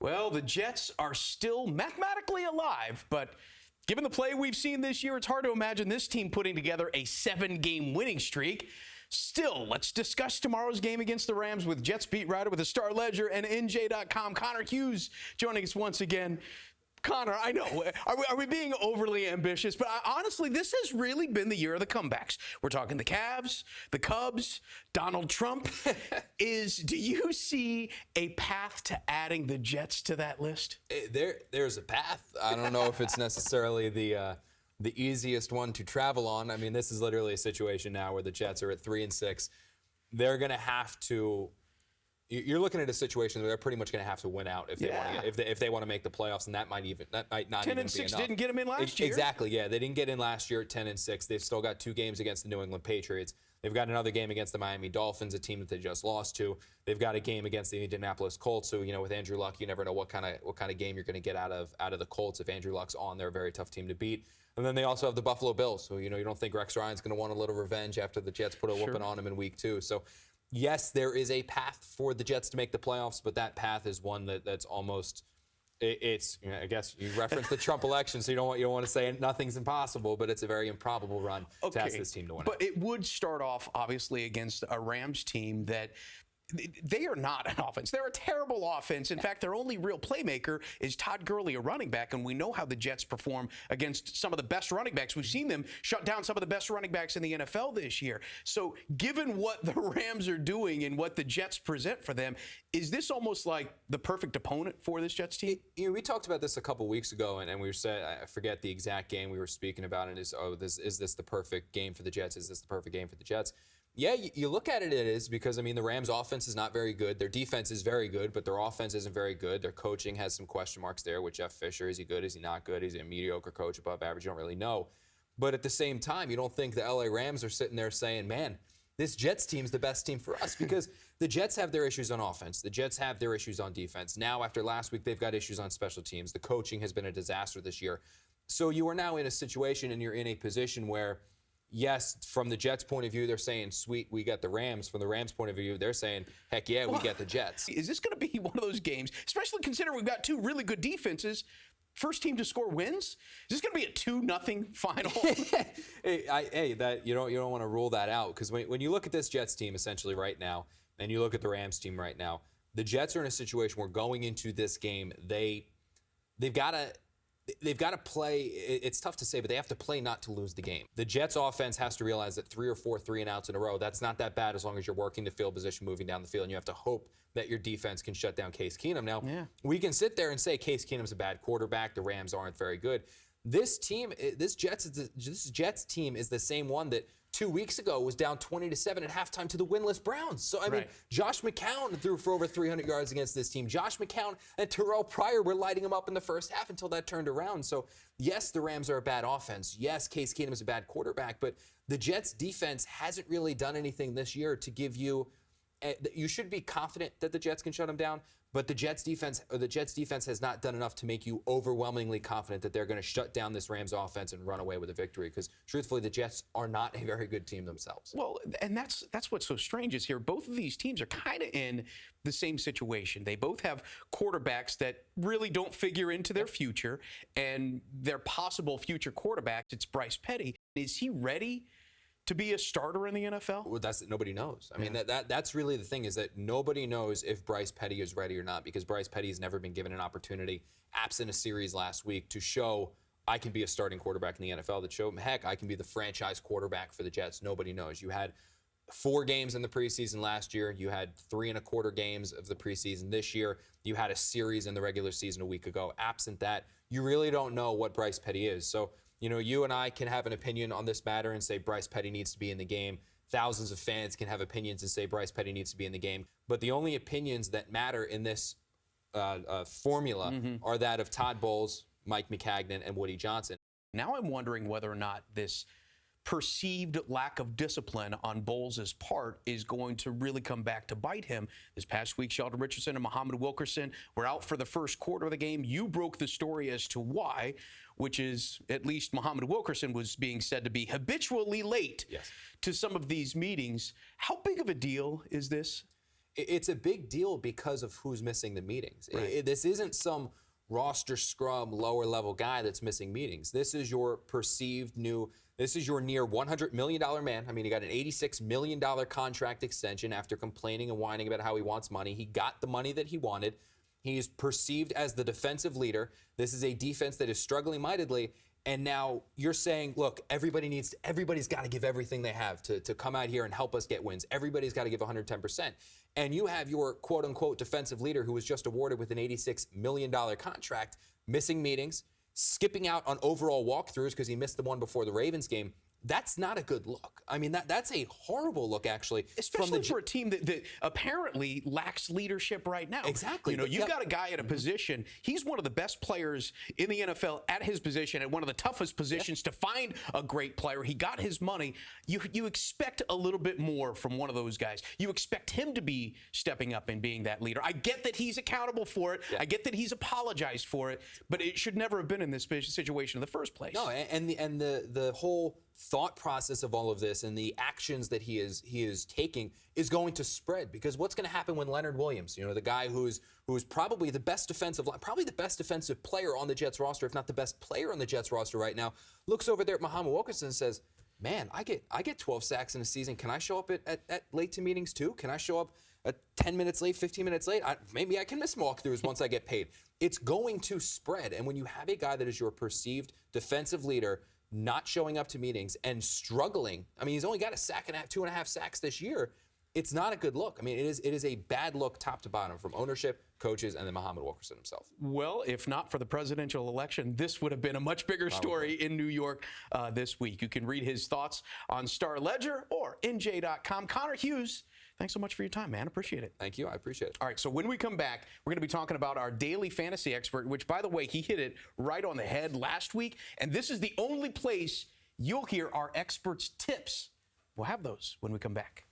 Well, the Jets are still mathematically alive, but given the play we've seen this year, it's hard to imagine this team putting together a 7-game winning streak. Still, let's discuss tomorrow's game against the Rams with Jets beat writer with the Star Ledger and NJ.com, Connor Hughes, joining us once again. Connor, I know, are we being overly ambitious? But honestly, this has really been the year of the comebacks. We're talking the Cavs, the Cubs, Donald Trump. Do you see a path to adding the Jets to that list? There's a path. I don't know if it's necessarily the easiest one to travel on. I mean, this is literally a situation now where the Jets are at 3-6. They're going to have to. You're looking at a situation where they're pretty much going to have to win out if they want to make the playoffs, and that might not even be 10-6 enough. Didn't get them in last year. Exactly, yeah. They didn't get in last year at 10-6. They've still got 2 games against the New England Patriots. They've got another game against the Miami Dolphins, a team that they just lost to. They've got a game against the Indianapolis Colts. So, with Andrew Luck, you never know what kind of game you're going to get out of the Colts. If Andrew Luck's on, they're a very tough team to beat. And then they also have the Buffalo Bills. So, you don't think Rex Ryan's going to want a little revenge after the Jets put a whooping on him in week 2. So, yes, there is a path for the Jets to make the playoffs, but that path is one that's almost, I guess you referenced the Trump election, so you don't want to say nothing's impossible, but it's a very improbable run to ask this team to win. But it would start off, obviously, against a Rams team that they are not an offense. They're a terrible offense. In fact, their only real playmaker is Todd Gurley, a running back, and we know how the Jets perform against some of the best running backs. We've seen them shut down some of the best running backs in the NFL this year. So given what the Rams are doing and what the Jets present for them, is this almost like the perfect opponent for this Jets team? We talked about this a couple weeks ago, and we said, I forget the exact game we were speaking about, and is this the perfect game for the Jets? Is this the perfect game for the Jets? Yeah, you look at it, it is, because, the Rams' offense is not very good. Their defense is very good, but their offense isn't very good. Their coaching has some question marks there with Jeff Fisher. Is he good? Is he not good? Is he a mediocre coach, above average? You don't really know. But at the same time, you don't think the LA Rams are sitting there saying, man, this Jets team's the best team for us, because the Jets have their issues on offense. The Jets have their issues on defense. Now, after last week, they've got issues on special teams. The coaching has been a disaster this year. So you are now in a situation and you're in a position where, yes, from the Jets' point of view, they're saying, sweet, we got the Rams. From the Rams' point of view, they're saying, heck yeah, we get the Jets. Is this going to be one of those games, especially considering we've got 2 really good defenses, first team to score wins? Is this going to be a 2-0 final? You don't want to rule that out, because when you look at this Jets team essentially right now, and you look at the Rams team right now, the Jets are in a situation where going into this game, they've got to play. It's tough to say, but they have to play not to lose the game. The Jets offense has to realize that 3 or 4 3-and-outs in a row, that's not that bad as long as you're working the field position, moving down the field, and you have to hope that your defense can shut down Case Keenum. Now, we can sit there and say Case Keenum's a bad quarterback. The Rams aren't very good. This Jets team is the same one that 2 weeks ago was down 20-7 at halftime to the winless Browns. So, I mean, Josh McCown threw for over 300 yards against this team. Josh McCown and Terrell Pryor were lighting them up in the first half until that turned around. So, yes, the Rams are a bad offense. Yes, Case Keenum is a bad quarterback. But the Jets' defense hasn't really done anything this year to give you – you should be confident that the Jets can shut them down. But the Jets defense has not done enough to make you overwhelmingly confident that they're going to shut down this Rams offense and run away with a victory. Because truthfully, the Jets are not a very good team themselves. Well, and that's what's so strange is here. Both of these teams are kind of in the same situation. They both have quarterbacks that really don't figure into their future, and their possible future quarterback, it's Bryce Petty. Is he ready to be a starter in the NFL? Well, nobody knows. I mean, that's really the thing, is that nobody knows if Bryce Petty is ready or not, because Bryce Petty has never been given an opportunity, absent a series last week, to show I can be a starting quarterback in the NFL, that show him, heck, I can be the franchise quarterback for the Jets. Nobody knows. You had 4 games in the preseason last year. You had 3 1/4 games of the preseason this year. You had a series in the regular season a week ago. Absent that, you really don't know what Bryce Petty is. So, you and I can have an opinion on this matter and say Bryce Petty needs to be in the game. Thousands of fans can have opinions and say Bryce Petty needs to be in the game. But the only opinions that matter in this formula are that of Todd Bowles, Mike Maccagnan, and Woody Johnson. Now I'm wondering whether or not this perceived lack of discipline on Bowles' part is going to really come back to bite him. This past week, Sheldon Richardson and Muhammad Wilkerson were out for the first quarter of the game. You broke the story as to why, which is at least Muhammad Wilkerson was being said to be habitually late to some of these meetings. How big of a deal is this? it's a big deal because of who's missing the meetings. Right. This isn't some roster scrub, lower level guy that's missing meetings. This is your this is your near $100 million man. I mean, he got an $86 million contract extension after complaining and whining about how he wants money. He got the money that he wanted. He's perceived as the defensive leader. This is a defense that is struggling mightily. And now you're saying, look, everybody's got to give everything they have to come out here and help us get wins. Everybody's got to give 110%. And you have your quote-unquote defensive leader who was just awarded with an $86 million contract, missing meetings, skipping out on overall walkthroughs because he missed the one before the Ravens game. That's not a good look. I mean, that's a horrible look, actually. Especially for a team that apparently lacks leadership right now. Exactly. You know, you've got a guy at a position. He's one of the best players in the NFL at his position, at one of the toughest positions to find a great player. He got his money. You expect a little bit more from one of those guys. You expect him to be stepping up and being that leader. I get that he's accountable for it. Yeah. I get that he's apologized for it, but it should never have been in this situation in the first place. No, and the whole thought process of all of this and the actions that he is taking is going to spread, because what's going to happen when Leonard Williams, the guy who's probably the best defensive player on the Jets roster, if not the best player on the Jets roster right now, looks over there at Muhammad Wilkerson and says, man, I get 12 sacks in a season. Can I show up at late to meetings too? Can I show up at 10 minutes late, 15 minutes late? Maybe I can miss walkthroughs once I get paid. It's going to spread. And when you have a guy that is your perceived defensive leader not showing up to meetings and struggling, I mean, he's only got a sack and a half, 2.5 sacks this year. It's not a good look. I mean, it is a bad look top to bottom from ownership, coaches, and then Muhammad Wilkerson himself. Well, if not for the presidential election, this would have been a much bigger story in New York this week. You can read his thoughts on Star Ledger or NJ.com. Connor Hughes, thanks so much for your time, man. Appreciate it. Thank you. I appreciate it. All right, so when we come back, we're going to be talking about our daily fantasy expert, which, by the way, he hit it right on the head last week. And this is the only place you'll hear our experts' tips. We'll have those when we come back.